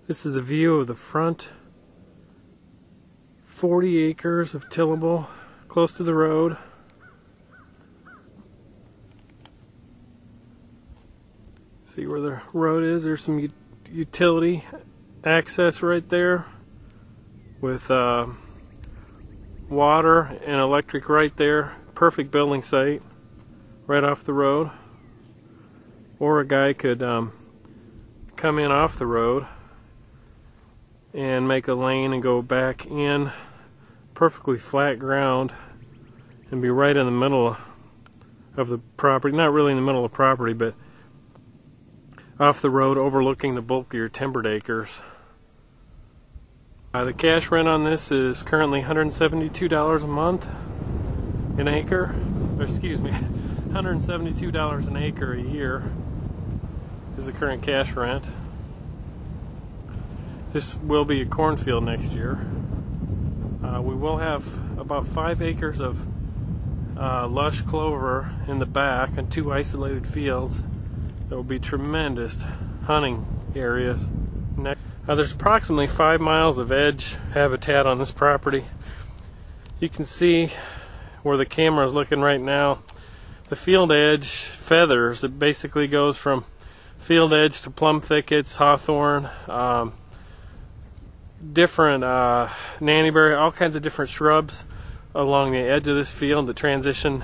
This is a view of the front 40 acres of tillable close to the road. See where the road is? There's some utility access right there with water and electric right there. Perfect building site right off the road. Or a guy could come in off the road and make a lane and go back in perfectly flat ground and be right in the middle of the property. Not really in the middle of the property, but off the road overlooking the bulkier timbered acres. The cash rent on this is currently $172 a month an acre. Or excuse me, $172 an acre a year is the current cash rent. This will be a cornfield next year. We will have about 5 acres of lush clover in the back and 2 isolated fields. There will be tremendous hunting areas. There's approximately 5 miles of edge habitat on this property. You can see where the camera is looking right now. The field edge feathers, it basically goes from field edge to plum thickets, hawthorn, different nannyberry, all kinds of different shrubs along the edge of this field that transition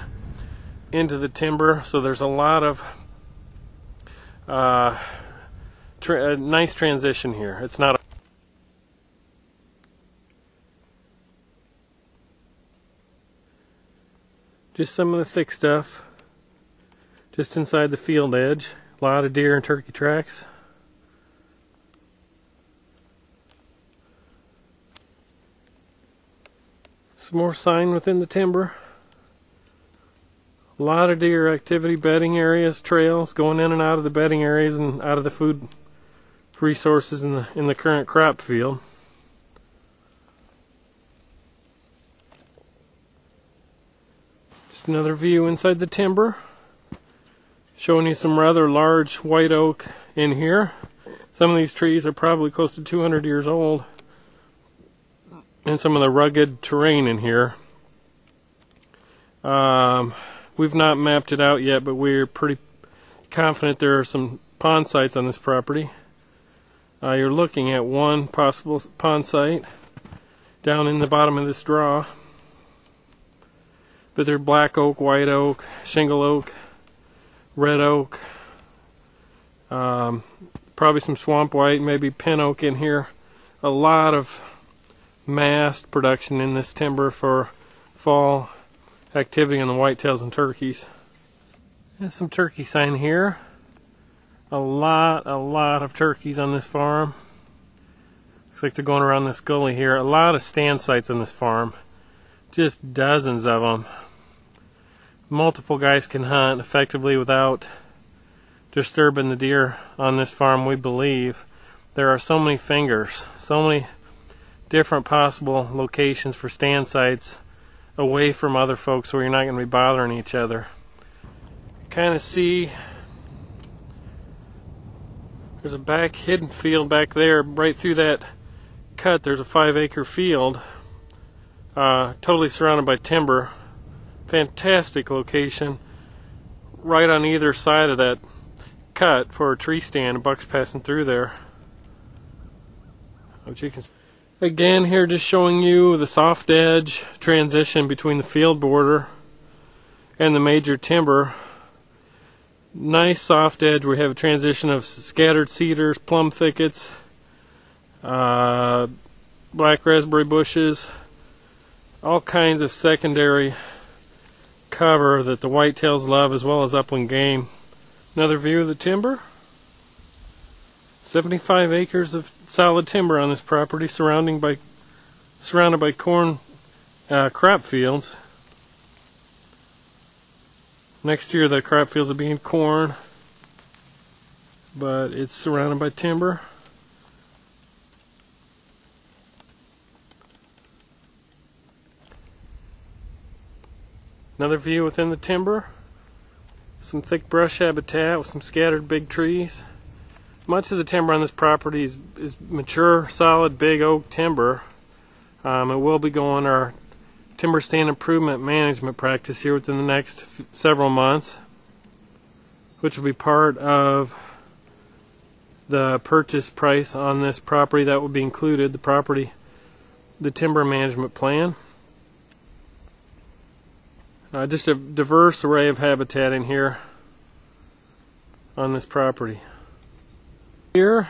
into the timber. So there's a lot of nice transition here. It's not just some of the thick stuff just inside the field edge. A lot of deer and turkey tracks. Some more sign within the timber. A lot of deer activity, bedding areas, trails going in and out of the bedding areas and out of the food resources in the current crop field. Just another view inside the timber, showing you some rather large white oak in here. Some of these trees are probably close to 200 years old, and some of the rugged terrain in here. We've not mapped it out yet, but we're pretty confident there are some pond sites on this property. You're looking at one possible pond site down in the bottom of this draw. But they're black oak, white oak, shingle oak, red oak, probably some swamp white, maybe pin oak in here. A lot of massed production in this timber for fall activity on the whitetails and turkeys. There's some turkey sign here. A lot of turkeys on this farm. Looks like they're going around this gully here. A lot of stand sites on this farm. Just dozens of them. Multiple guys can hunt effectively without disturbing the deer on this farm, we believe. There are so many fingers, so many different possible locations for stand sites away from other folks where you're not going to be bothering each other. Kind of see there's a back hidden field back there. Right through that cut there's a 5-acre field, totally surrounded by timber. Fantastic location right on either side of that cut for a tree stand. A buck's passing through there. Again, here just showing you the soft edge transition between the field border and the major timber. Nice soft edge. We have a transition of scattered cedars, plum thickets, black raspberry bushes, all kinds of secondary cover that the whitetails love, as well as upland game. Another view of the timber. 75 acres of solid timber on this property, surrounded by corn crop fields. Next year the crop fields will be in corn, but it's surrounded by timber. Another view within the timber. Some thick brush habitat with some scattered big trees. Much of the timber on this property is mature, solid, big oak timber. It will be going our timber stand improvement management practice here within the next several months, which will be part of the purchase price on this property. That will be included, the timber management plan. Just a diverse array of habitat in here on this property. Here,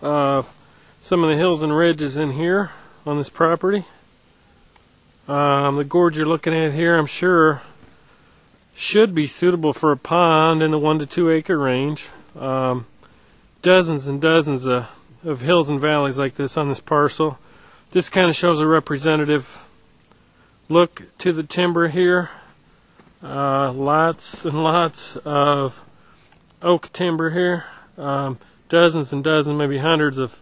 some of the hills and ridges in here on this property. The gorge you're looking at here, I'm sure, should be suitable for a pond in the 1 to 2 acre range. Dozens and dozens of hills and valleys like this on this parcel. This kind of shows a representative look to the timber here. Lots and lots of oak timber here. Dozens and dozens, maybe hundreds of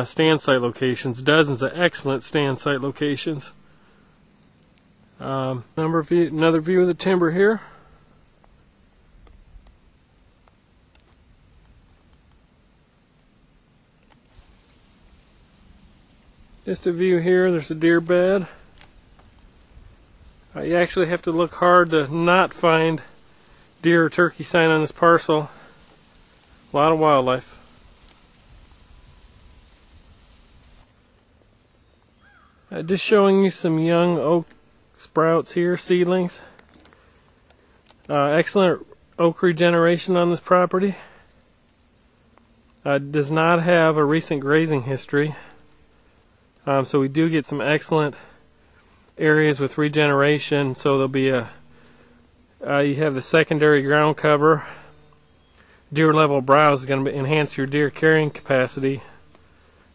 stand site locations. Dozens of excellent stand site locations. Another view of the timber here. Just a view here. There's a deer bed. You actually have to look hard to not find deer or turkey sign on this parcel. A lot of wildlife. Just showing you some young oak sprouts here, seedlings. Excellent oak regeneration on this property. Does not have a recent grazing history. So we do get some excellent areas with regeneration. So there'll be you have the secondary ground cover. Deer level browse is going to enhance your deer carrying capacity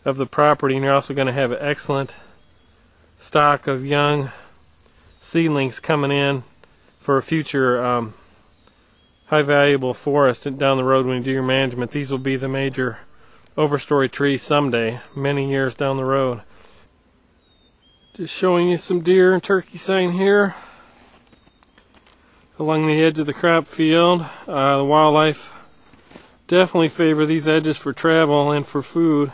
of the property, and you're also going to have an excellent stock of young seedlings coming in for a future high valuable forest down the road when you do your management. These will be the major overstory trees someday, many years down the road. Just showing you some deer and turkey sign here along the edge of the crop field. The wildlife definitely favor these edges for travel and for food.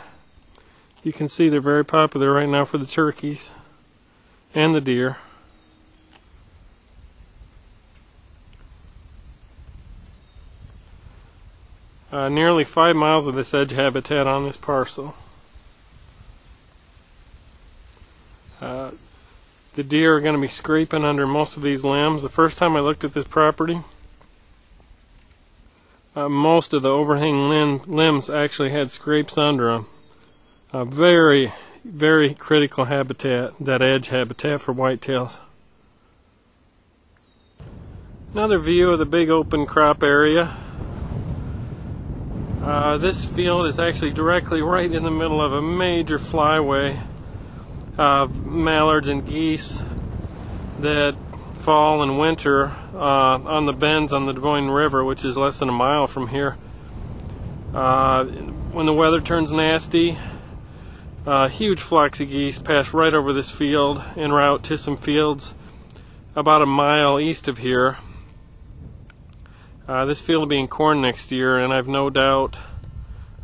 You can see they're very popular right now for the turkeys and the deer. Nearly 5 miles of this edge habitat on this parcel. The deer are going to be scraping under most of these limbs. The first time I looked at this property, most of the overhanging limbs actually had scrapes under them. Very, very critical habitat, that edge habitat for whitetails. Another view of the big open crop area. This field is actually directly right in the middle of a major flyway of mallards and geese that fall and winter on the bends on the Des Moines River, which is less than a mile from here. When the weather turns nasty, huge flocks of geese pass right over this field en route to some fields about a mile east of here. This field will be in corn next year, and I've no doubt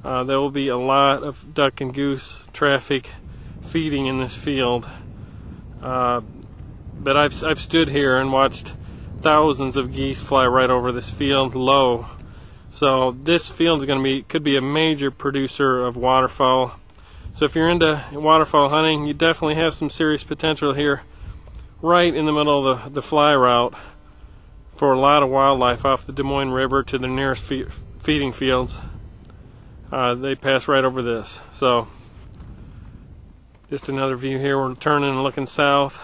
there will be a lot of duck and goose traffic feeding in this field. But I've stood here and watched thousands of geese fly right over this field low. So this field is could be a major producer of waterfowl. So if you're into waterfowl hunting, you definitely have some serious potential here, right in the middle of the fly route for a lot of wildlife off the Des Moines River to the nearest feeding fields. They pass right over this. So just another view here. We're turning and looking south.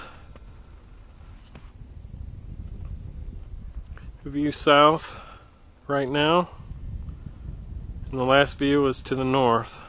View south right now, and the last view is to the north.